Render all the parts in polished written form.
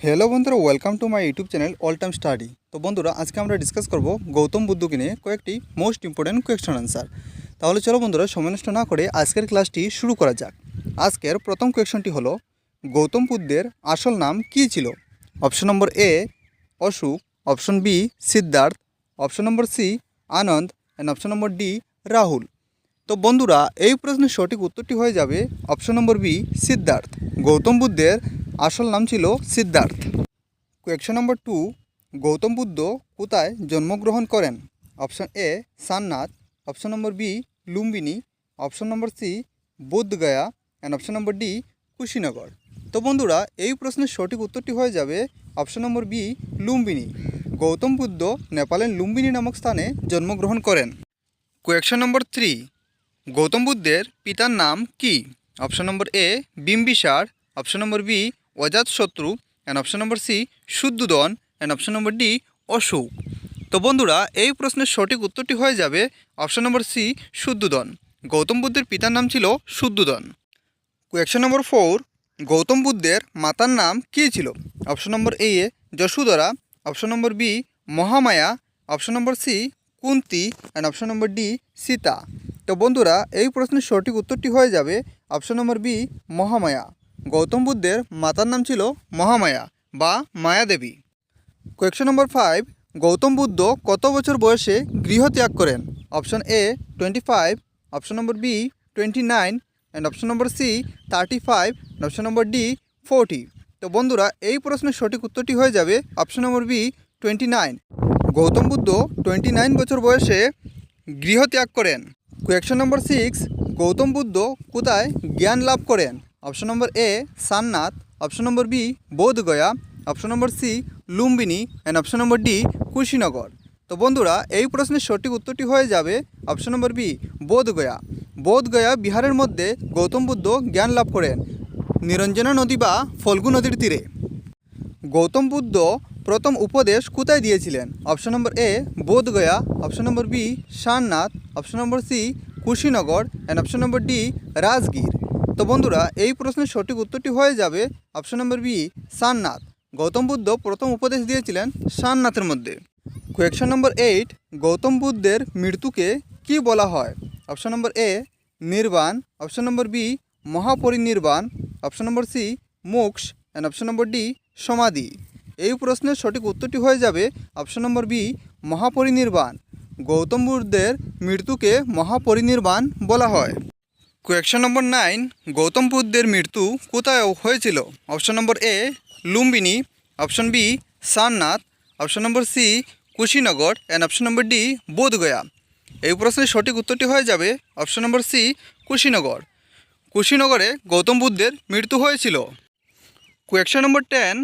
Hello বন্ধুরা, welcome to my YouTube channel all time study. তো বন্ধুরা, আজকে আমরা ডিসকাস করব গৌতম বুদ্ধকে নিয়ে কয়েকটি মোস্ট ইম্পর্টেন্ট কোয়েশ্চন আনসার। তাহলে চলো বন্ধুরা, সময় নষ্ট না করে আজকের ক্লাসটি শুরু করা যাক। আজকের প্রথম কোয়েশ্চনটি হলো, গৌতম বুদ্ধের আসল নাম কী ছিল? Option number A Ashok, option B Siddhartha, option number C Ananda and option number D Rahul. তো বন্ধুরা, এই প্রশ্নের সঠিক উত্তরটি হয়ে যাবে option number B Siddhartha. Gautam বুদ্ধের আসল নাম ছিল সিদ্ধার্থ। কোয়েশ্চন নম্বর 2, গৌতম বুদ্ধ কোথায় জন্মগ্রহণ করেন? Option A Sarnath, option number B Lumbini, option number C Bodhgaya and option number D Kushinagar. তো বন্ধুরা, এই প্রশ্নের সঠিক উত্তরটি হয়ে যাবে option number B Lumbini. Gautam Buddha নেপালের লুম্বিনী নামক স্থানে জন্মগ্রহণ করেন। কোয়েশ্চন নম্বর 3, গৌতম বুদ্ধের পিতার নাম কি? Option number A Bimbisara, option number B Ajatashatru and option number C Shuddhodana and option number D Ashok. তো বন্ধুরা, এই প্রশ্নের সঠিক উত্তরটি হয়ে যাবে option number C Shuddhodana. Gautam বুদ্ধের পিতার নাম ছিল শুদ্ধোধন। কোয়েশ্চন নম্বর 4, গৌতম বুদ্ধের মাতার নাম কী ছিল? Option number A Yashodhara, option number B Mahamaya, option number C Kunti and option number D Sita. তো বন্ধুরা, এই প্রশ্নের সঠিক উত্তরটি হয়ে যাবে option number B Mahamaya. Gautam বুদ্ধের মাতার নাম ছিল মহামায়া বা মায়াদেবী। কোয়েশ্চন নম্বর 5, গৌতম বুদ্ধ কত বছর বয়সে গৃহত্যাগ করেন? Option A 25, option number B 29 and option number C 35 and option number D 40। তো বন্ধুরা, এই প্রশ্নের সঠিক উত্তরটি হয়ে যাবে option number B 29। Gautam Buddha 29 বছর বয়সে গৃহত্যাগ করেন। কোয়েশ্চন নম্বর 6, গৌতম বুদ্ধ কোথায় জ্ঞান লাভ করেন? Option number A Sarnath, option number B Bodhgaya, option number C Lumbini and option number D Kushinagar. তো বন্ধুরা, এই প্রশ্নের সঠিক উত্তরটি হয়ে যাবে option number B Bodhgaya. Bodhgaya বিহারের মধ্যে গৌতম বুদ্ধ জ্ঞান লাভ করেন, নিরঞ্জনা নদী বা ফল্গু নদীর তীরে। গৌতম বুদ্ধ প্রথম উপদেশ কোথায় দিয়েছিলেন? Option number A Bodhgaya, option number B Sarnath, option number C Kushinagar and option number D Rajgir. তো বন্ধুরা, এই প্রশ্নের সঠিক উত্তরটি হয়ে যাবে option number B Sarnath. Gautam Buddha প্রথম উপদেশ দিয়েছিলেন সারনাথের মধ্যে। কোয়েশ্চন নম্বর 8, গৌতম বুদ্ধের মৃত্যুকে কি বলা হয়? অপশন নম্বর এ নির্বাণ, অপশন নম্বর বি মহাপরিনির্বাণ, অপশন নম্বর সি মোক্ষ অ্যান্ড অপশন নম্বর ডি সমাধি। এই প্রশ্নের সঠিক উত্তরটি হয়ে যাবে অপশন নম্বর বি মহাপরিনির্বাণ। গৌতম বুদ্ধের মৃত্যুকে মহাপরিনির্বাণ বলা হয়। কোয়েশ্চন নম্বর 9, গৌতম বুদ্ধের মৃত্যু কোথায় হয়েছিল? Option number A Lumbini, option B Sarnath, option number C Kushinagar and option number D Bodhgaya. এই প্রশ্নের সঠিক উত্তরটি হয়ে যাবে অপশন নম্বর সি কুশিনগর। কুশিনগরে গৌতম বুদ্ধের মৃত্যু হয়েছিল। কোয়েশ্চন নম্বর 10,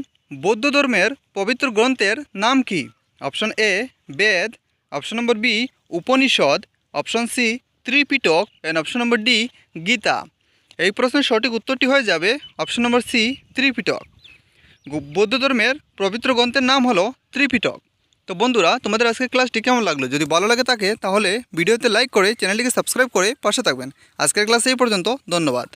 বৌদ্ধ ধর্মের পবিত্র গ্রন্থের নাম কি? Option A Veda, option number B Upanishad, option C Tripitaka and option number D Gita. এই প্রশ্নের সঠিক উত্তরটি হয়ে যাবে অপশন নম্বর সি ত্রিপিটক। বৌদ্ধ ধর্মের পবিত্র গ্রন্থের নাম হলো ত্রিপিটক। তো বন্ধুরা, তোমাদের আজকের ক্লাসটি কেমন লাগলো? যদি ভালো লাগে থাকে তাহলে ভিডিওতে লাইক করে চ্যানেলটিকে সাবস্ক্রাইব করে পাশে থাকবেন। আজকের ক্লাস এই পর্যন্ত, ধন্যবাদ।